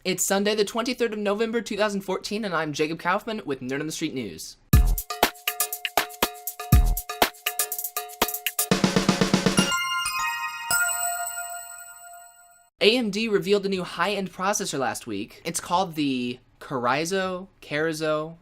It's Sunday, the 23rd of November, 2014, and I'm Jacob Kaufman with Nerd on the Street News. AMD revealed a new high-end processor last week. It's called the Carrizo,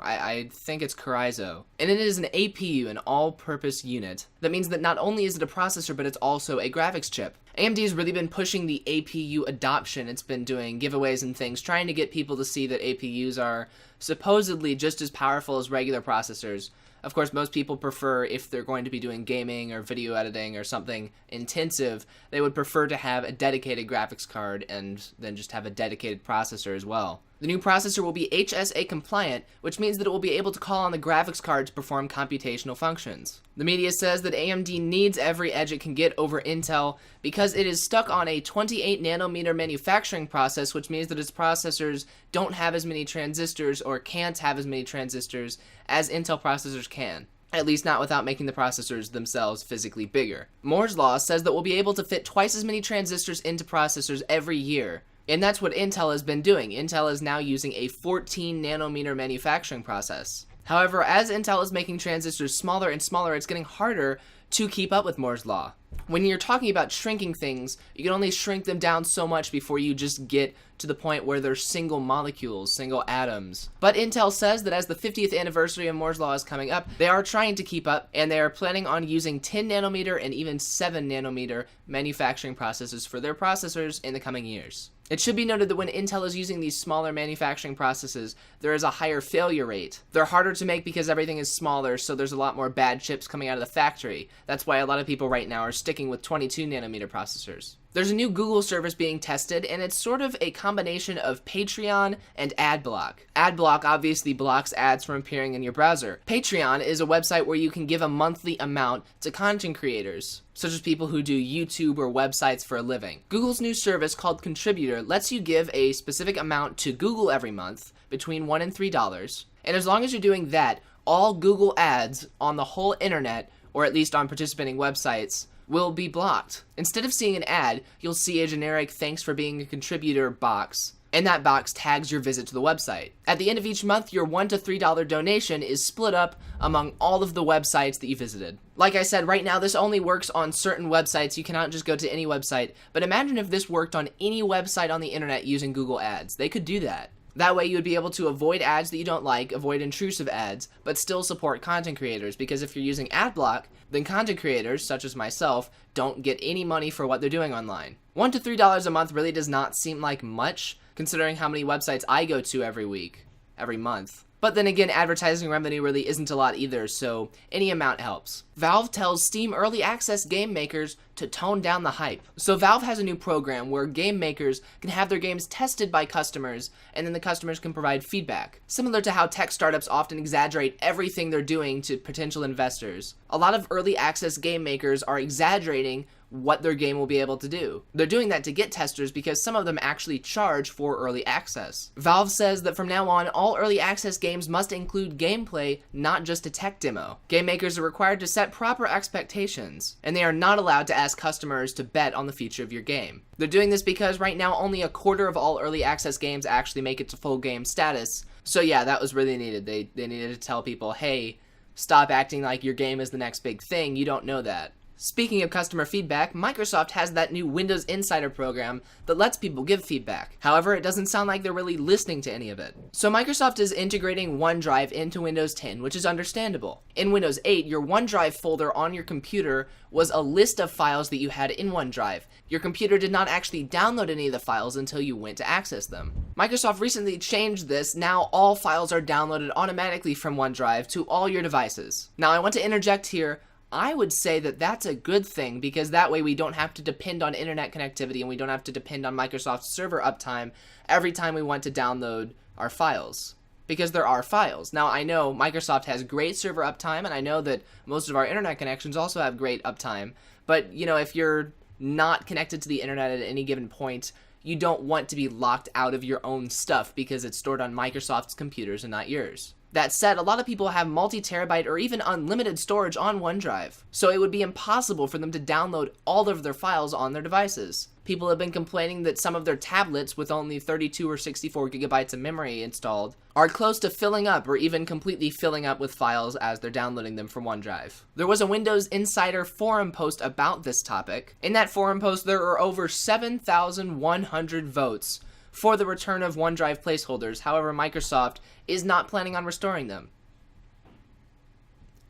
I think it's Carrizo. And it is an APU, an all-purpose unit. That means that not only is it a processor, but it's also a graphics chip. AMD has really been pushing the APU adoption. It's been doing giveaways and things, trying to get people to see that APUs are supposedly just as powerful as regular processors. Of course, most people prefer, if they're going to be doing gaming or video editing or something intensive, they would prefer to have a dedicated graphics card and then just have a dedicated processor as well. The new processor will be HSA compliant, which means that it will be able to call on the graphics card to perform computational functions. The media says that AMD needs every edge it can get over Intel because it is stuck on a 28 nanometer manufacturing process, which means that its processors don't have as many transistors or can't have as many transistors as Intel processors can. At least not without making the processors themselves physically bigger. Moore's Law says that we'll be able to fit twice as many transistors into processors every year. And that's what Intel has been doing. Intel is now using a 14 nanometer manufacturing process. However, as Intel is making transistors smaller and smaller, it's getting harder to keep up with Moore's Law. When you're talking about shrinking things, you can only shrink them down so much before you just get to the point where they're single molecules, single atoms. But Intel says that as the 50th anniversary of Moore's Law is coming up, they are trying to keep up, and they are planning on using 10 nanometer and even 7 nanometer manufacturing processes for their processors in the coming years. It should be noted that when Intel is using these smaller manufacturing processes, there is a higher failure rate. They're harder to make because everything is smaller, so there's a lot more bad chips coming out of the factory. That's why a lot of people right now are sticking with 22 nanometer processors. There's a new Google service being tested, and it's sort of a combination of Patreon and AdBlock. AdBlock obviously blocks ads from appearing in your browser. Patreon is a website where you can give a monthly amount to content creators, such as people who do YouTube or websites for a living. Google's new service called Contributor lets you give a specific amount to Google every month, between $1 and $3, and as long as you're doing that, all Google ads on the whole internet, or at least on participating websites, will be blocked. Instead of seeing an ad, you'll see a generic "thanks for being a contributor" box, and that box tags your visit to the website. At the end of each month, your $1 to $3 donation is split up among all of the websites that you visited. Like I said, right now this only works on certain websites. You cannot just go to any website, but imagine if this worked on any website on the internet using Google Ads. They could do that. That way you would be able to avoid ads that you don't like, avoid intrusive ads, but still support content creators, because if you're using AdBlock, then content creators, such as myself, don't get any money for what they're doing online. $1 to $3 a month really does not seem like much, considering how many websites I go to every month. But then again, advertising revenue really isn't a lot either, so any amount helps. Valve tells Steam Early Access game makers to tone down the hype. So Valve has a new program where game makers can have their games tested by customers, and then the customers can provide feedback. Similar to how tech startups often exaggerate everything they're doing to potential investors. A lot of early access game makers are exaggerating what their game will be able to do. They're doing that to get testers because some of them actually charge for early access. Valve says that from now on, all early access games must include gameplay, not just a tech demo. Game makers are required to set proper expectations, and they are not allowed to ask customers to bet on the future of your game. They're doing this because right now only a quarter of all early access games actually make it to full game status. So yeah, that was really needed. They needed to tell people, hey, stop acting like your game is the next big thing. You don't know that. Speaking of customer feedback, Microsoft has that new Windows Insider program that lets people give feedback. However, it doesn't sound like they're really listening to any of it. So Microsoft is integrating OneDrive into Windows 10, which is understandable. In Windows 8, your OneDrive folder on your computer was a list of files that you had in OneDrive. Your computer did not actually download any of the files until you went to access them. Microsoft recently changed this. Now all files are downloaded automatically from OneDrive to all your devices. Now I want to interject here. I would say that that's a good thing, because that way we don't have to depend on internet connectivity and we don't have to depend on Microsoft's server uptime every time we want to download our files, because there are files. Now I know Microsoft has great server uptime, and I know that most of our internet connections also have great uptime, but you know, if you're not connected to the internet at any given point, you don't want to be locked out of your own stuff because it's stored on Microsoft's computers and not yours. That said, a lot of people have multi-terabyte or even unlimited storage on OneDrive, so it would be impossible for them to download all of their files on their devices. People have been complaining that some of their tablets with only 32 or 64 gigabytes of memory installed are close to filling up or even completely filling up with files as they're downloading them from OneDrive. There was a Windows Insider forum post about this topic. In that forum post, there are over 7,100 votes for the return of OneDrive placeholders. However, Microsoft is not planning on restoring them.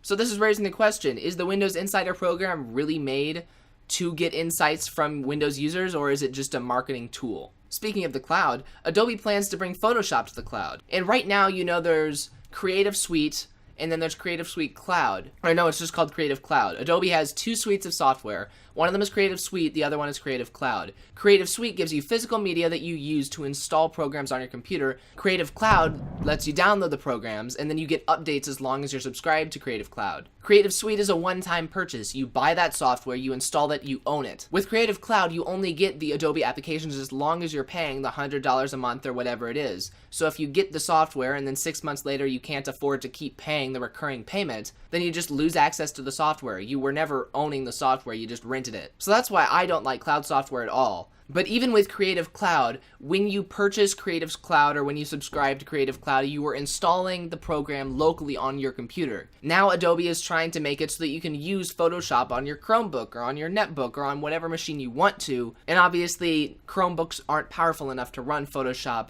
So this is raising the question, is the Windows Insider program really made to get insights from Windows users, or is it just a marketing tool? Speaking of the cloud, Adobe plans to bring Photoshop to the cloud. And right now, you know, there's Creative Suite, and then there's Creative Suite Cloud. Or no, it's just called Creative Cloud. Adobe has two suites of software. One of them is Creative Suite, the other one is Creative Cloud. Creative Suite gives you physical media that you use to install programs on your computer. Creative Cloud lets you download the programs, and then you get updates as long as you're subscribed to Creative Cloud. Creative Suite is a one-time purchase. You buy that software, you install it, you own it. With Creative Cloud, you only get the Adobe applications as long as you're paying the $100 a month or whatever it is. So if you get the software and then 6 months later you can't afford to keep paying the recurring payment, then you just lose access to the software. You were never owning the software, you just rented it. So that's why I don't like cloud software at all. But even with Creative Cloud, when you purchase Creative Cloud or when you subscribe to Creative Cloud, you are installing the program locally on your computer. Now Adobe is trying to make it so that you can use Photoshop on your Chromebook or on your netbook or on whatever machine you want to. And obviously, Chromebooks aren't powerful enough to run Photoshop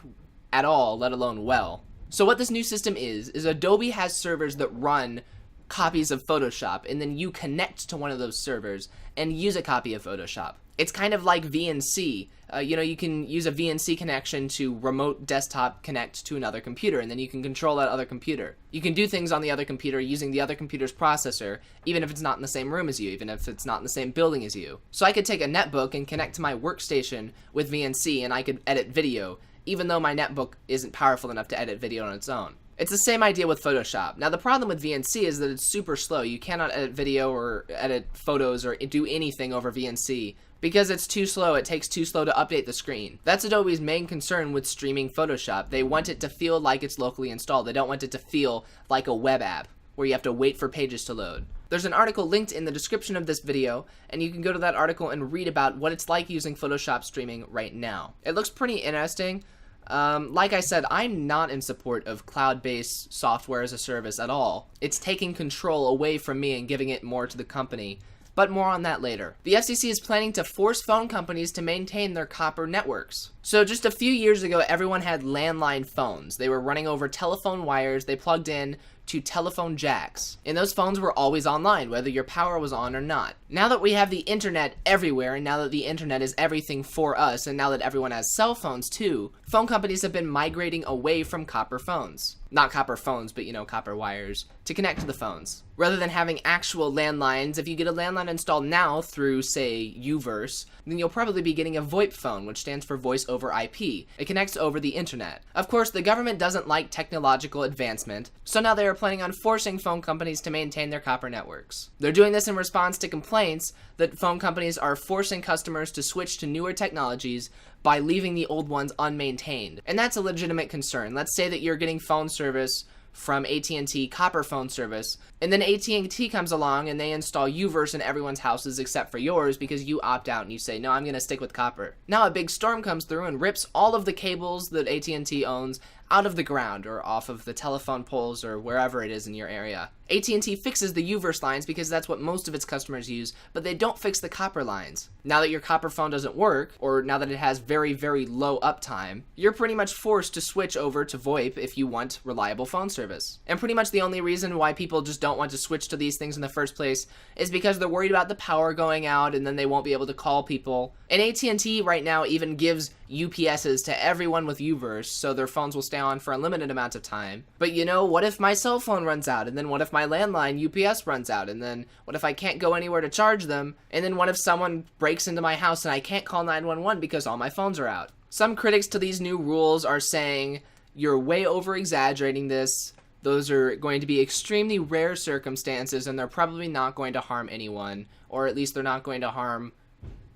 at all, let alone well. So what this new system is Adobe has servers that run copies of Photoshop, and then you connect to one of those servers and use a copy of Photoshop. It's kind of like VNC. You can use a VNC connection to remote desktop connect to another computer, and then you can control that other computer. You can do things on the other computer using the other computer's processor, even if it's not in the same room as you, even if it's not in the same building as you. So I could take a netbook and connect to my workstation with VNC, and I could edit video, even though my netbook isn't powerful enough to edit video on its own. It's the same idea with Photoshop. Now the problem with VNC is that it's super slow. You cannot edit video or edit photos or do anything over VNC because it's too slow. It takes too slow to update the screen. That's Adobe's main concern with streaming Photoshop. They want it to feel like it's locally installed. They don't want it to feel like a web app where you have to wait for pages to load. There's an article linked in the description of this video, and you can go to that article and read about what it's like using Photoshop streaming right now. It looks pretty interesting. Like I said, I'm not in support of cloud-based software as a service at all. It's taking control away from me and giving it more to the company. But more on that later. The FCC is planning to force phone companies to maintain their copper networks. So just a few years ago, everyone had landline phones. They were running over telephone wires. They plugged in to telephone jacks. And those phones were always online, whether your power was on or not. Now that we have the internet everywhere, and now that the internet is everything for us, and now that everyone has cell phones too, phone companies have been migrating away from copper phones. Not copper phones, but copper wires, to connect to the phones. Rather than having actual landlines, if you get a landline installed now through, say, Uverse, then you'll probably be getting a VoIP phone, which stands for Voice over IP. It connects over the internet. Of course, the government doesn't like technological advancement, so now they are planning on forcing phone companies to maintain their copper networks. They're doing this in response to complaints that phone companies are forcing customers to switch to newer technologies by leaving the old ones unmaintained. And that's a legitimate concern. Let's say that you're getting phone service from AT&T copper phone service, and then AT&T comes along and they install Uverse in everyone's houses except for yours because you opt out and you say, no, I'm going to stick with copper. Now a big storm comes through and rips all of the cables that AT&T owns out of the ground or off of the telephone poles or wherever it is in your area. AT&T fixes the Uverse lines because that's what most of its customers use, but they don't fix the copper lines. Now that your copper phone doesn't work, or now that it has very, very low uptime, you're pretty much forced to switch over to VoIP if you want reliable phone service. And pretty much the only reason why people just don't want to switch to these things in the first place is because they're worried about the power going out and then they won't be able to call people. And AT&T right now even gives UPSs to everyone with Uverse so their phones will stay on for a limited amount of time. But what if my cell phone runs out? And then what if my landline UPS runs out? And then what if I can't go anywhere to charge them? And then what if someone breaks into my house and I can't call 911 because all my phones are out? Some critics to these new rules are saying you're way over exaggerating this. Those are going to be extremely rare circumstances and they're probably not going to harm anyone, or at least they're not going to harm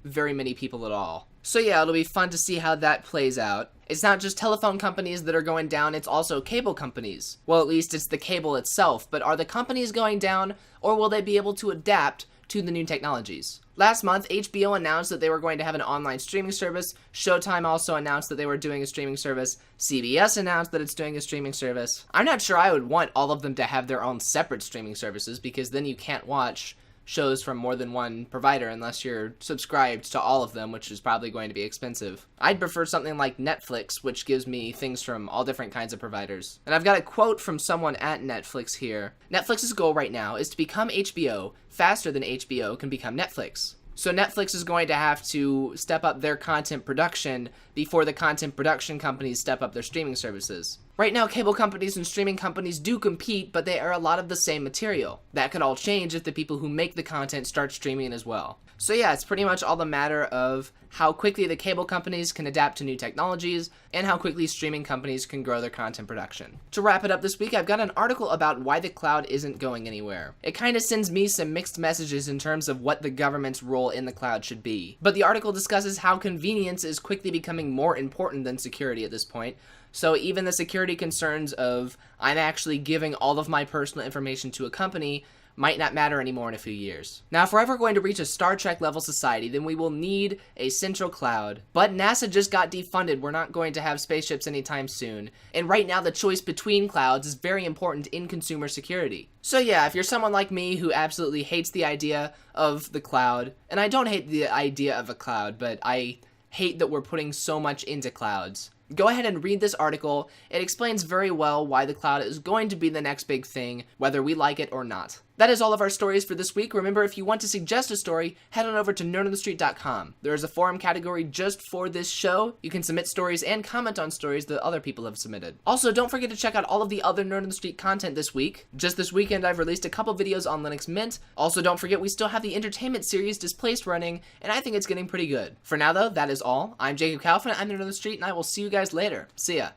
very many people at all. So yeah, it'll be fun to see how that plays out. It's not just telephone companies that are going down, it's also cable companies. Well, at least it's the cable itself, but are the companies going down, or will they be able to adapt to the new technologies? Last month, HBO announced that they were going to have an online streaming service. Showtime also announced that they were doing a streaming service. CBS announced that it's doing a streaming service. I'm not sure I would want all of them to have their own separate streaming services, because then you can't watch shows from more than one provider unless you're subscribed to all of them, which is probably going to be expensive. I'd prefer something like Netflix, which gives me things from all different kinds of providers. And I've got a quote from someone at Netflix here. Netflix's goal right now is to become HBO faster than HBO can become Netflix. So Netflix is going to have to step up their content production before the content production companies step up their streaming services. Right now, cable companies and streaming companies do compete, but they are a lot of the same material. That could all change if the people who make the content start streaming as well. So yeah, it's pretty much all the matter of how quickly the cable companies can adapt to new technologies and how quickly streaming companies can grow their content production. To wrap it up this week, I've got an article about why the cloud isn't going anywhere. It kind of sends me some mixed messages in terms of what the government's role in the cloud should be. But the article discusses how convenience is quickly becoming more important than security at this point. So even the security concerns of I'm actually giving all of my personal information to a company might not matter anymore in a few years. Now, if we're ever going to reach a Star Trek level society, then we will need a central cloud. But NASA just got defunded. We're not going to have spaceships anytime soon. And right now, the choice between clouds is very important in consumer security. So yeah, if you're someone like me who absolutely hates the idea of the cloud, and I don't hate the idea of a cloud, but I hate that we're putting so much into clouds, go ahead and read this article. It explains very well why the cloud is going to be the next big thing, whether we like it or not. That is all of our stories for this week. Remember, if you want to suggest a story, head on over to nerdonthestreet.com. There is a forum category just for this show. You can submit stories and comment on stories that other people have submitted. Also, don't forget to check out all of the other Nerd on the Street content this week. Just this weekend, I've released a couple videos on Linux Mint. Also, don't forget we still have the entertainment series Displaced running, and I think it's getting pretty good. For now, though, that is all. I'm Jacob Kaufman, I'm Nerd on the Street, and I will see you guys later. See ya.